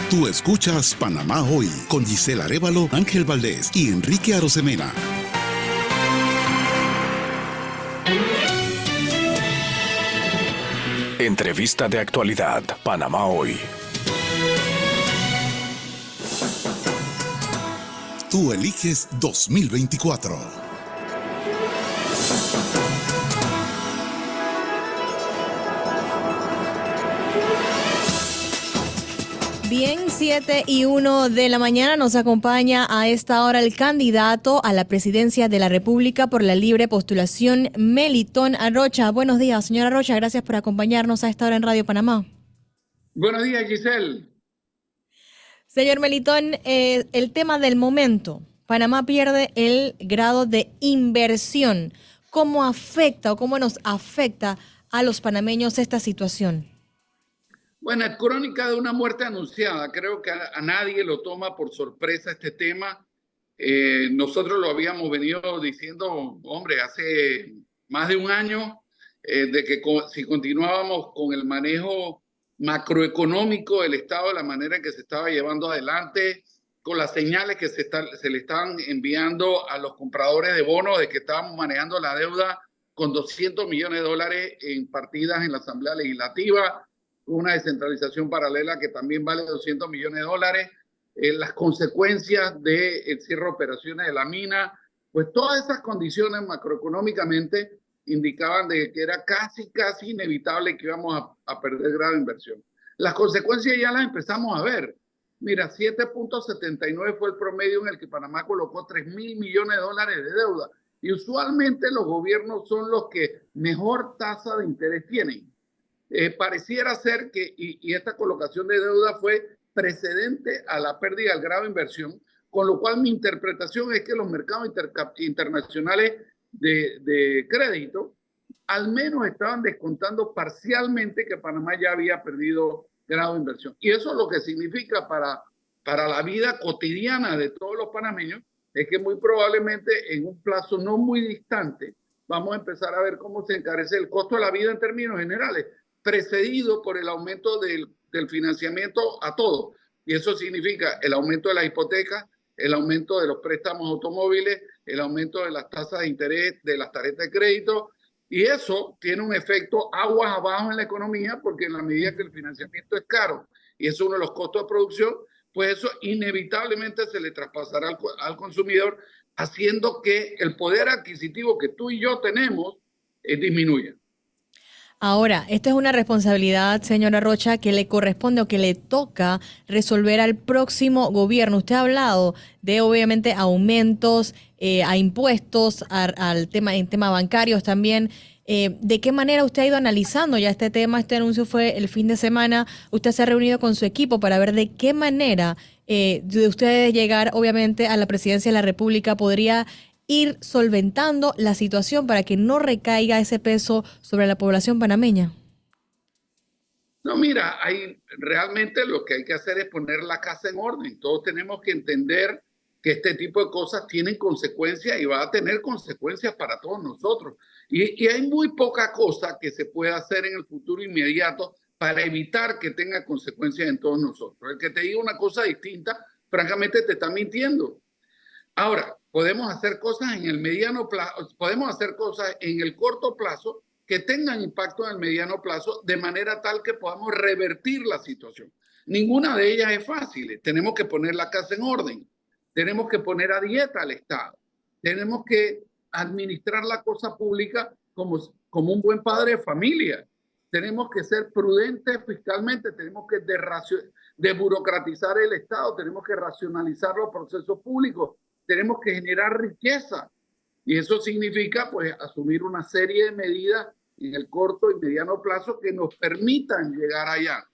Tú escuchas Panamá Hoy con Gisela Arévalo, Ángel Valdés y Enrique Arosemena. Entrevista de actualidad, Panamá Hoy. Tú eliges 2024. Bien, 7:01 de la mañana nos acompaña a esta hora el candidato a la presidencia de la República por la libre postulación, Melitón Arrocha. Buenos días, señora Arrocha, gracias por acompañarnos a esta hora en Radio Panamá. Buenos días, Giselle. Señor Melitón, el tema del momento. Panamá pierde el grado de inversión. ¿Cómo afecta o cómo nos afecta a los panameños esta situación? Bueno, es crónica de una muerte anunciada. Creo que a nadie lo toma por sorpresa este tema. Nosotros lo habíamos venido diciendo, hombre, hace más de un año, de que si continuábamos con el manejo macroeconómico del Estado, de la manera en que se estaba llevando adelante, con las señales que se le estaban enviando a los compradores de bonos de que estábamos manejando la deuda con $200 millones en partidas en la Asamblea Legislativa, una descentralización paralela que también vale $200 millones, las consecuencias del cierre de operaciones de la mina, pues todas esas condiciones macroeconómicamente indicaban de que era casi inevitable que íbamos a perder grado de inversión. Las consecuencias ya las empezamos a ver. Mira, 7.79 fue el promedio en el que Panamá colocó $3.000 millones de deuda. Y usualmente los gobiernos son los que mejor tasa de interés tienen. Pareciera ser que, y esta colocación de deuda fue precedente a la pérdida del grado de inversión, con lo cual mi interpretación es que los mercados internacionales de crédito al menos estaban descontando parcialmente que Panamá ya había perdido grado de inversión. Y eso lo que significa para la vida cotidiana de todos los panameños es que muy probablemente en un plazo no muy distante vamos a empezar a ver cómo se encarece el costo de la vida en términos generales, precedido por el aumento del financiamiento a todo. Y eso significa el aumento de las hipotecas, el aumento de los préstamos automóviles, el aumento de las tasas de interés de las tarjetas de crédito. Y eso tiene un efecto aguas abajo en la economía, porque en la medida que el financiamiento es caro y es uno de los costos de producción, pues eso inevitablemente se le traspasará al consumidor, haciendo que el poder adquisitivo que tú y yo tenemos disminuya. Ahora, esta es una responsabilidad, señora Rocha, que le corresponde o que le toca resolver al próximo gobierno. Usted ha hablado de, obviamente, aumentos a impuestos, en temas bancarios también. ¿De qué manera usted ha ido analizando ya este tema? Este anuncio fue el fin de semana. Usted se ha reunido con su equipo para ver de qué manera de ustedes llegar, obviamente, a la presidencia de la República podría ir solventando la situación para que no recaiga ese peso sobre la población panameña. No, mira, realmente lo que hay que hacer es poner la casa en orden. Todos tenemos que entender que este tipo de cosas tienen consecuencias y va a tener consecuencias para todos nosotros. Y hay muy poca cosa que se pueda hacer en el futuro inmediato para evitar que tenga consecuencias en todos nosotros. El que te diga una cosa distinta, francamente te está mintiendo. Ahora, podemos hacer cosas en el mediano plazo, podemos hacer cosas en el corto plazo que tengan impacto en el mediano plazo de manera tal que podamos revertir la situación. Ninguna de ellas es fácil. Tenemos que poner la casa en orden. Tenemos que poner a dieta al Estado. Tenemos que administrar la cosa pública como un buen padre de familia. Tenemos que ser prudentes fiscalmente. Tenemos que desburocratizar el Estado. Tenemos que racionalizar los procesos públicos. Tenemos que generar riqueza y eso significa pues asumir una serie de medidas en el corto y mediano plazo que nos permitan llegar allá.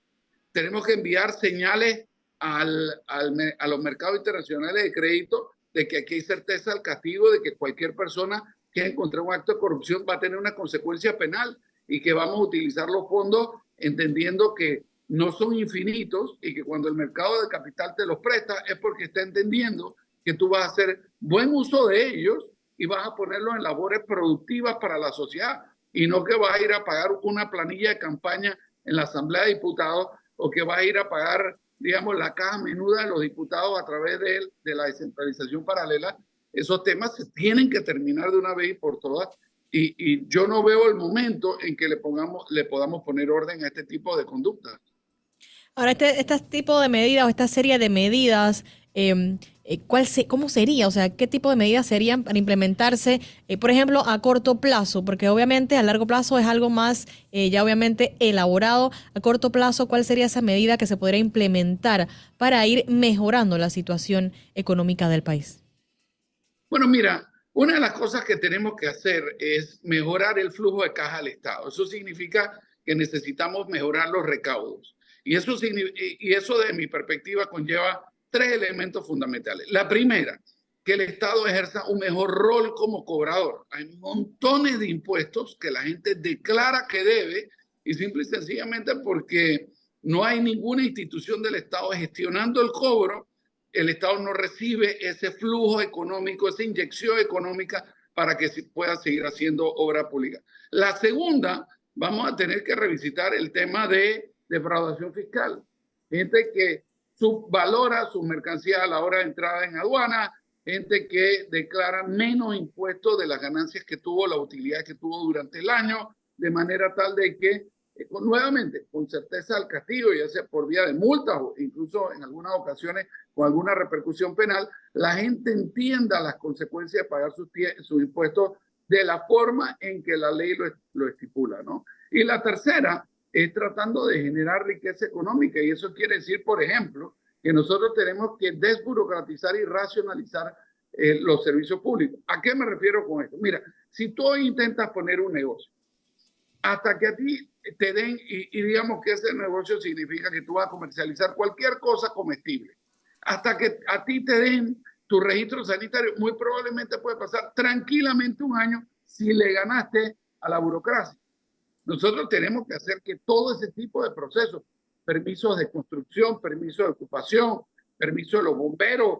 Tenemos que enviar señales a los mercados internacionales de crédito de que aquí hay certeza del castigo, de que cualquier persona que encuentre un acto de corrupción va a tener una consecuencia penal y que vamos a utilizar los fondos entendiendo que no son infinitos y que cuando el mercado de capital te los presta es porque está entendiendo que tú vas a hacer buen uso de ellos y vas a ponerlos en labores productivas para la sociedad y no que vas a ir a pagar una planilla de campaña en la Asamblea de Diputados o que vas a ir a pagar digamos, la caja menuda de los diputados a través de la descentralización paralela. Esos temas se tienen que terminar de una vez y por todas. Y yo no veo el momento en que le podamos poner orden a este tipo de conductas. Ahora, este tipo de medidas o esta serie de medidas, ¿cómo sería? O sea, ¿qué tipo de medidas serían para implementarse, por ejemplo, a corto plazo? Porque obviamente a largo plazo es algo más ya obviamente elaborado. A corto plazo, ¿cuál sería esa medida que se podría implementar para ir mejorando la situación económica del país? Bueno, mira, una de las cosas que tenemos que hacer es mejorar el flujo de caja al Estado. Eso significa que necesitamos mejorar los recaudos. Y eso de mi perspectiva conlleva tres elementos fundamentales. La primera, que el Estado ejerza un mejor rol como cobrador. Hay montones de impuestos que la gente declara que debe y simple y sencillamente porque no hay ninguna institución del Estado gestionando el cobro, el Estado no recibe ese flujo económico, esa inyección económica para que se pueda seguir haciendo obra pública. La segunda, vamos a tener que revisitar el tema de defraudación fiscal. Gente que subvalora su mercancía a la hora de entrada en aduana, gente que declara menos impuestos de las ganancias que tuvo, la utilidad que tuvo durante el año, de manera tal de que, nuevamente, con certeza al castigo, ya sea por vía de multas o incluso en algunas ocasiones con alguna repercusión penal, la gente entienda las consecuencias de pagar sus impuestos de la forma en que la ley lo estipula, ¿no? Y la tercera es tratando de generar riqueza económica, y eso quiere decir, por ejemplo, que nosotros tenemos que desburocratizar y racionalizar los servicios públicos. ¿A qué me refiero con esto? Mira, si tú hoy intentas poner un negocio, hasta que a ti te den, y digamos que ese negocio significa que tú vas a comercializar cualquier cosa comestible, hasta que a ti te den tu registro sanitario, muy probablemente puede pasar tranquilamente un año si le ganaste a la burocracia. Nosotros tenemos que hacer que todo ese tipo de procesos, permisos de construcción, permisos de ocupación, permisos de los bomberos,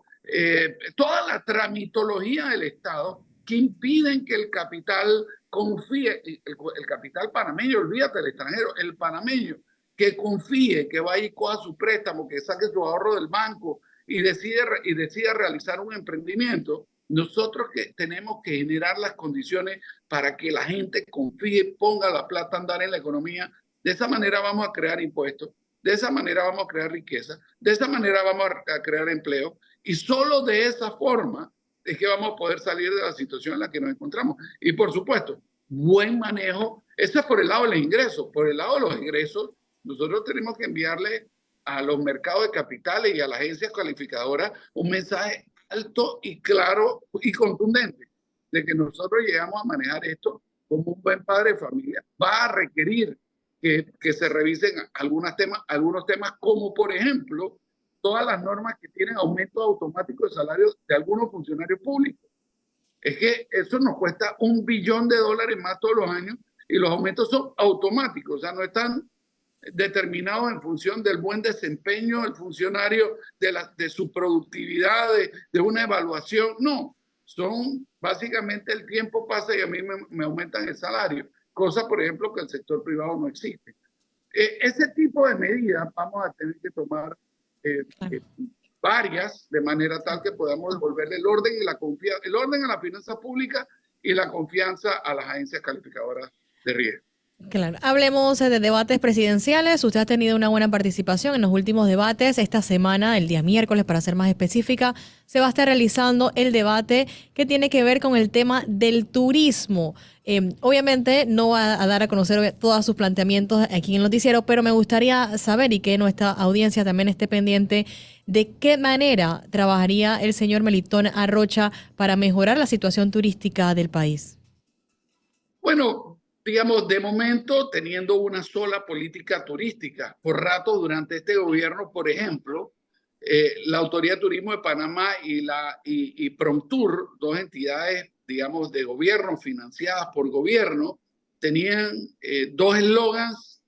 toda la tramitología del Estado que impiden que el capital confíe, el capital panameño, olvídate del extranjero, el panameño que confíe, que vaya y coja su préstamo, que saque su ahorro del banco y decida realizar un emprendimiento. Nosotros tenemos que generar las condiciones para que la gente confíe, ponga la plata a andar en la economía. De esa manera vamos a crear impuestos, de esa manera vamos a crear riqueza, de esa manera vamos a crear empleo, y solo de esa forma es que vamos a poder salir de la situación en la que nos encontramos. Y por supuesto, buen manejo, eso es por el lado de los ingresos. Por el lado de los ingresos, nosotros tenemos que enviarle a los mercados de capitales y a las agencias calificadoras un mensaje alto y claro y contundente de que nosotros llegamos a manejar esto como un buen padre de familia. Va a requerir que se revisen algunos temas como, por ejemplo, todas las normas que tienen aumento automático de salarios de algunos funcionarios públicos. Es que eso nos cuesta $1 billón más todos los años y los aumentos son automáticos, o sea, no están determinados en función del buen desempeño del funcionario, de su productividad, de una evaluación. No, son básicamente el tiempo pasa y a mí me aumentan el salario, cosa, por ejemplo, que el sector privado no existe. Ese tipo de medidas vamos a tener que tomar varias, de manera tal que podamos devolverle el orden y la confianza, el orden a la finanza pública y la confianza a las agencias calificadoras de riesgo. Claro. Hablemos de debates presidenciales. Usted ha tenido una buena participación en los últimos debates. Esta semana, el día miércoles, para ser más específica, se va a estar realizando el debate que tiene que ver con el tema del turismo. Obviamente no va a dar a conocer todos sus planteamientos aquí en el noticiero, pero me gustaría saber y que nuestra audiencia también esté pendiente de qué manera trabajaría el señor Melitón Arrocha para mejorar la situación turística del país. Bueno, digamos, de momento, teniendo una sola política turística. Por rato, durante este gobierno, por ejemplo, la Autoridad de Turismo de Panamá y Promtur, dos entidades, digamos, de gobierno, financiadas por gobierno, tenían dos eslogans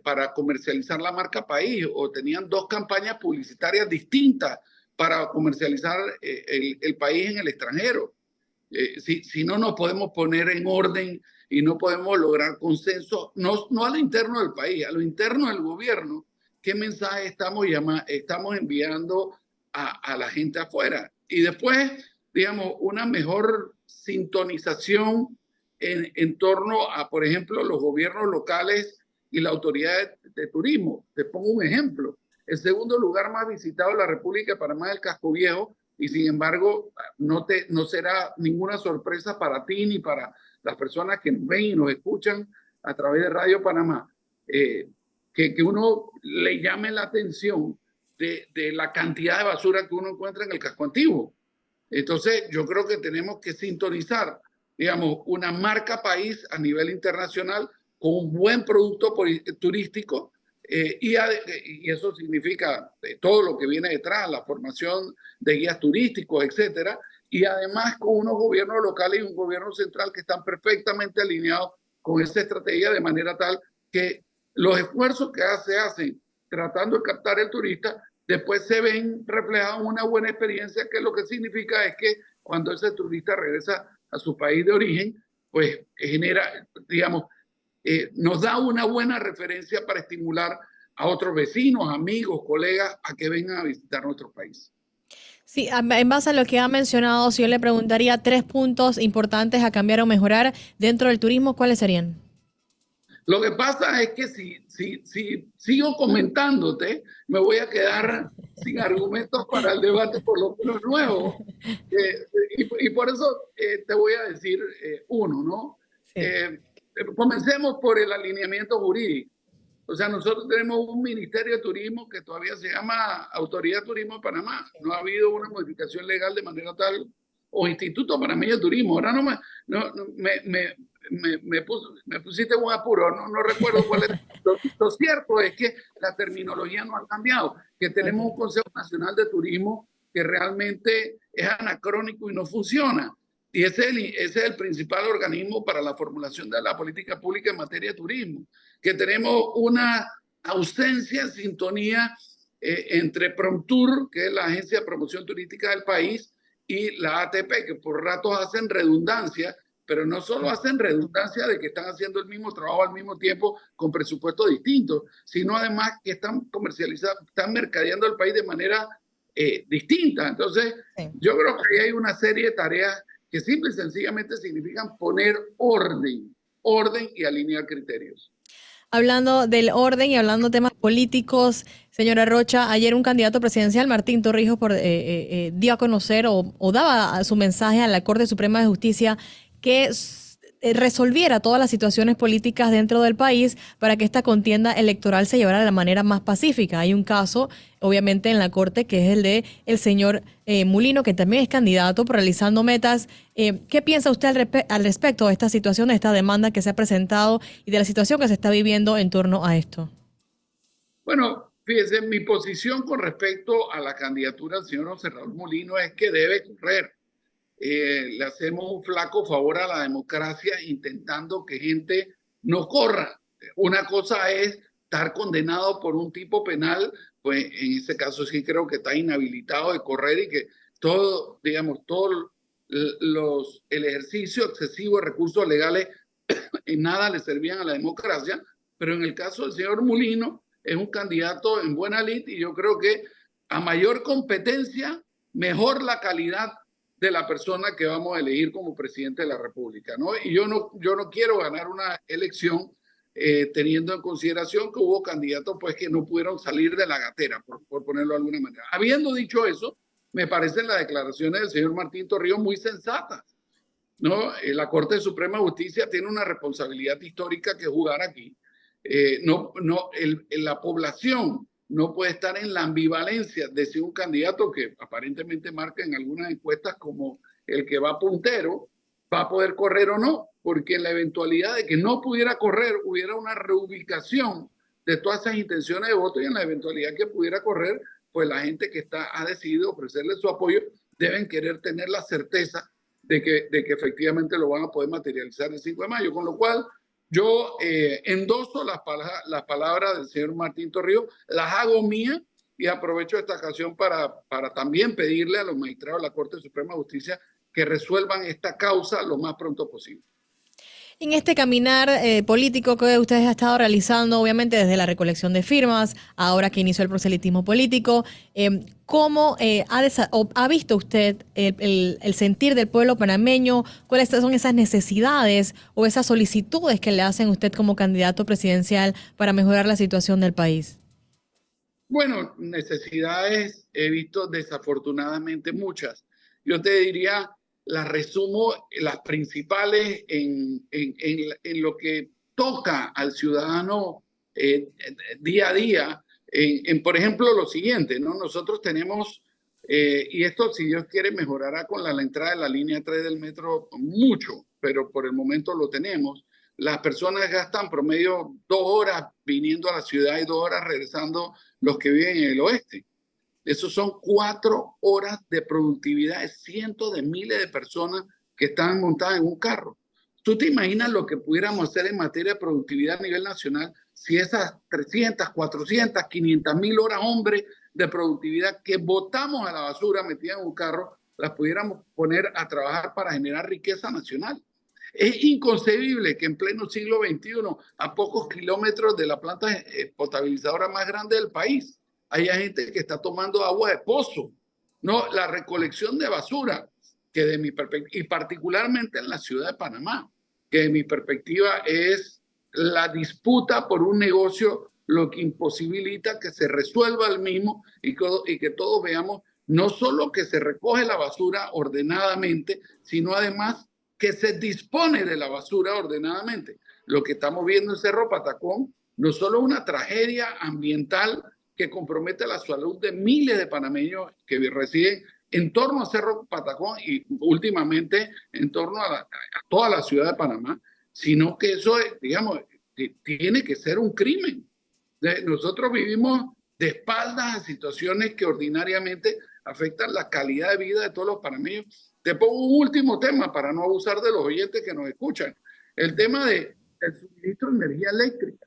para comercializar la marca país, o tenían dos campañas publicitarias distintas para comercializar el país en el extranjero. Si no nos podemos poner en orden y no podemos lograr consenso, no a lo interno del país, a lo interno del gobierno, qué mensaje estamos enviando a la gente afuera. Y después, digamos, una mejor sintonización en torno a, por ejemplo, los gobiernos locales y la autoridad de turismo. Te pongo un ejemplo. El segundo lugar más visitado de la República de Panamá es el Casco Viejo, y sin embargo no será ninguna sorpresa para ti ni para las personas que nos ven y nos escuchan a través de Radio Panamá, que uno le llame la atención de la cantidad de basura que uno encuentra en el casco antiguo. Entonces yo creo que tenemos que sintonizar, digamos, una marca país a nivel internacional con un buen producto turístico, y eso significa todo lo que viene detrás, la formación de guías turísticos, etcétera, y además con unos gobiernos locales y un gobierno central que están perfectamente alineados con esta estrategia, de manera tal que los esfuerzos que se hacen tratando de captar el turista después se ven reflejados en una buena experiencia, que lo que significa es que cuando ese turista regresa a su país de origen, pues genera, digamos, nos da una buena referencia para estimular a otros vecinos, amigos, colegas a que vengan a visitar nuestro país. Sí, en base a lo que ha mencionado, si yo le preguntaría 3 puntos importantes a cambiar o mejorar dentro del turismo, ¿cuáles serían? Lo que pasa es que si sigo comentándote, me voy a quedar sin argumentos para el debate por lo menos nuevo. Y por eso te voy a decir uno, ¿no? Sí. Comencemos por el alineamiento jurídico. O sea, nosotros tenemos un Ministerio de Turismo que todavía se llama Autoridad de Turismo de Panamá. No ha habido una modificación legal de manera tal, o Instituto Panameño de Turismo. Ahora me pusiste un apuro, no recuerdo cuál es. Lo cierto es que la terminología no ha cambiado, que tenemos un Consejo Nacional de Turismo que realmente es anacrónico y no funciona. Y ese es el principal organismo para la formulación de la política pública en materia de turismo. Que tenemos una ausencia de sintonía entre Promtur, que es la agencia de promoción turística del país, y la ATP, que por ratos hacen redundancia, pero no solo hacen redundancia de que están haciendo el mismo trabajo al mismo tiempo con presupuestos distintos, sino además que están comercializando, están mercadeando el país de manera distinta. Entonces, yo creo que ahí hay una serie de tareas que simple y sencillamente significan poner orden y alinear criterios. Hablando del orden y hablando de temas políticos, señora Rocha, ayer un candidato presidencial, Martín Torrijos, dio a conocer o daba su mensaje a la Corte Suprema de Justicia que resolviera todas las situaciones políticas dentro del país para que esta contienda electoral se llevara de la manera más pacífica. Hay un caso, obviamente, en la Corte, que es el de el señor Mulino, que también es candidato por realizando metas. ¿Qué piensa usted al respecto de esta situación, de esta demanda que se ha presentado y de la situación que se está viviendo en torno a esto? Bueno, fíjese, mi posición con respecto a la candidatura del señor José Raúl Mulino es que debe correr. Le hacemos un flaco favor a la democracia intentando que gente no corra. Una cosa es estar condenado por un tipo penal, pues en ese caso sí creo que está inhabilitado de correr, y que todo, digamos, el ejercicio excesivo de recursos legales en nada le servían a la democracia. Pero en el caso del señor Mulino, es un candidato en buena lid, y yo creo que a mayor competencia, mejor la calidad de la persona que vamos a elegir como presidente de la República, ¿no? Y yo no quiero ganar una elección teniendo en consideración que hubo candidatos pues que no pudieron salir de la gatera, por ponerlo de alguna manera. Habiendo dicho eso, me parecen las declaraciones del señor Martín Torrijos muy sensatas, ¿no? La Corte Suprema de Justicia tiene una responsabilidad histórica que jugar aquí. La población no puede estar en la ambivalencia de si un candidato que aparentemente marca en algunas encuestas como el que va puntero va a poder correr o no, porque en la eventualidad de que no pudiera correr, hubiera una reubicación de todas esas intenciones de voto, y en la eventualidad que pudiera correr, pues la gente que ha decidido ofrecerle su apoyo deben querer tener la certeza de que efectivamente lo van a poder materializar el 5 de mayo, con lo cual yo endoso las palabras del señor Martín Torrijos, las hago mías, y aprovecho esta ocasión para también pedirle a los magistrados de la Corte Suprema de Justicia que resuelvan esta causa lo más pronto posible. En este caminar político que ustedes han estado realizando, obviamente desde la recolección de firmas, ahora que inició el proselitismo político, ¿cómo ha visto usted el sentir del pueblo panameño? ¿Cuáles son esas necesidades o esas solicitudes que le hacen a usted como candidato presidencial para mejorar la situación del país? Bueno, necesidades he visto desafortunadamente muchas. Yo te diría, las resumo, las principales en lo que toca al ciudadano día a día. Por ejemplo, lo siguiente, ¿no? Nosotros tenemos, y esto si Dios quiere mejorará con la entrada de la línea 3 del metro mucho, pero por el momento lo tenemos. Las personas gastan promedio 2 horas viniendo a la ciudad y 2 horas regresando los que viven en el oeste. Esos son 4 horas de productividad de cientos de miles de personas que están montadas en un carro. ¿Tú te imaginas lo que pudiéramos hacer en materia de productividad a nivel nacional si esas 300, 400, 500,000 horas, hombre, de productividad que botamos a la basura metidas en un carro, las pudiéramos poner a trabajar para generar riqueza nacional? Es inconcebible que en pleno siglo XXI, a pocos kilómetros de la planta potabilizadora más grande del país, haya gente que está tomando agua de pozo. No, la recolección de basura, que de mi perspectiva, y particularmente en la ciudad de Panamá, que de mi perspectiva es la disputa por un negocio, lo que imposibilita que se resuelva el mismo y que todos veamos no solo que se recoge la basura ordenadamente, sino además que se dispone de la basura ordenadamente. Lo que estamos viendo en Cerro Patacón no solo es una tragedia ambiental que compromete la salud de miles de panameños que residen en torno a Cerro Patacón y últimamente en torno a toda la ciudad de Panamá, sino que eso, digamos, tiene que ser un crimen. Nosotros vivimos de espaldas a situaciones que ordinariamente afectan la calidad de vida de todos los panameños. Te pongo un último tema para no abusar de los oyentes que nos escuchan. El tema del suministro de energía eléctrica,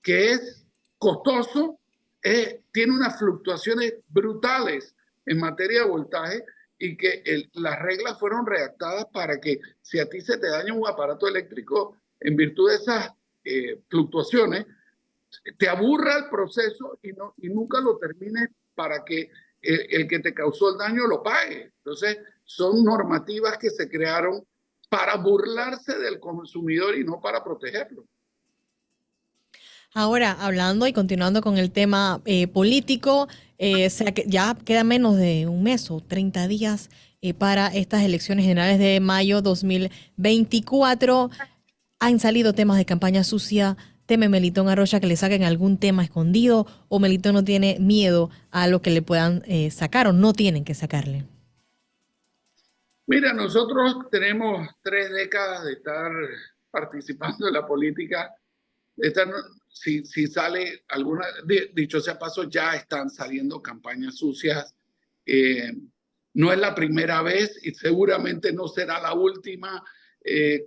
que es costoso, tiene unas fluctuaciones brutales en materia de voltaje y que las reglas fueron redactadas para que si a ti se te daña un aparato eléctrico en virtud de esas fluctuaciones, te aburra el proceso y nunca lo termines para que el que te causó el daño lo pague. Entonces, son normativas que se crearon para burlarse del consumidor y no para protegerlo. Ahora, hablando y continuando con el tema político, ya queda menos de un mes o 30 días para estas elecciones generales de mayo 2024. Han salido temas de campaña sucia. ¿Teme Melitón Arrocha que le saquen algún tema escondido o Melitón no tiene miedo a lo que le puedan sacar o no tienen que sacarle? Mira, nosotros tenemos 3 décadas de estar participando en la política. Si sale alguna, dicho sea paso, ya están saliendo campañas sucias. No es la primera vez y seguramente no será la última,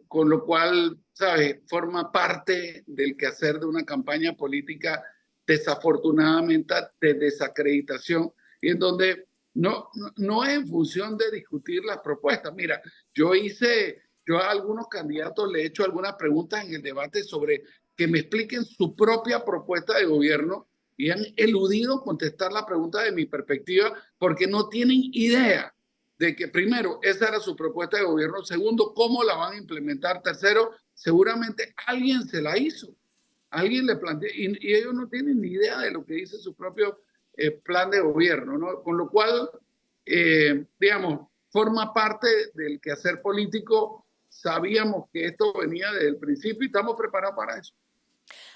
con lo cual, ¿sabes? Forma parte del quehacer de una campaña política, desafortunadamente, de desacreditación, y en donde no es en función de discutir las propuestas. Mira, yo a algunos candidatos le he hecho algunas preguntas en el debate sobre que me expliquen su propia propuesta de gobierno y han eludido contestar la pregunta de mi perspectiva porque no tienen idea de que, primero, esa era su propuesta de gobierno, segundo, cómo la van a implementar, tercero, seguramente alguien se la hizo, alguien le planteó y ellos no tienen ni idea de lo que dice su propio plan de gobierno, ¿no? Con lo cual, digamos, forma parte del quehacer político. Sabíamos que esto venía desde el principio y estamos preparados para eso.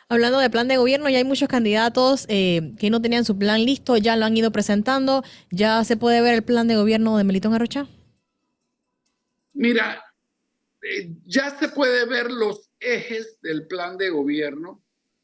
Hablando de plan de gobierno, ya hay muchos candidatos que no tenían su plan listo, ya lo han ido presentando. ¿Ya se puede ver el plan de gobierno de Melitón Arrocha? Mira, ya se puede ver los ejes del plan de gobierno.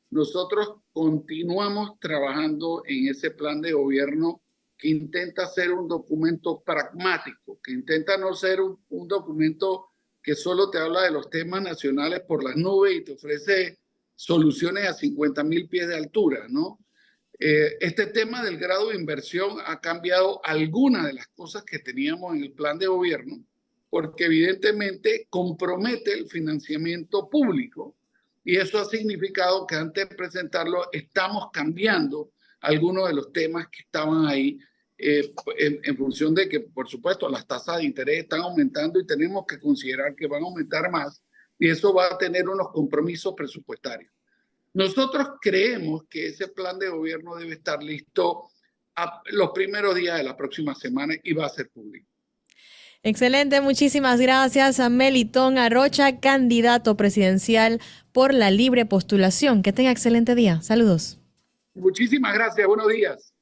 Nosotros continuamos trabajando en ese plan de gobierno que intenta ser un documento pragmático, que intenta no ser un documento que solo te habla de los temas nacionales por las nubes y te ofrece soluciones a 50,000 pies de altura, ¿no? Este tema del grado de inversión ha cambiado algunas de las cosas que teníamos en el plan de gobierno porque evidentemente compromete el financiamiento público y eso ha significado que antes de presentarlo estamos cambiando algunos de los temas que estaban ahí en función de que, por supuesto, las tasas de interés están aumentando y tenemos que considerar que van a aumentar más y eso va a tener unos compromisos presupuestarios. Nosotros creemos que ese plan de gobierno debe estar listo a los primeros días de la próxima semana y va a ser público. Excelente, muchísimas gracias a Melitón Arocha, candidato presidencial por la libre postulación. Que tenga excelente día. Saludos. Muchísimas gracias, buenos días.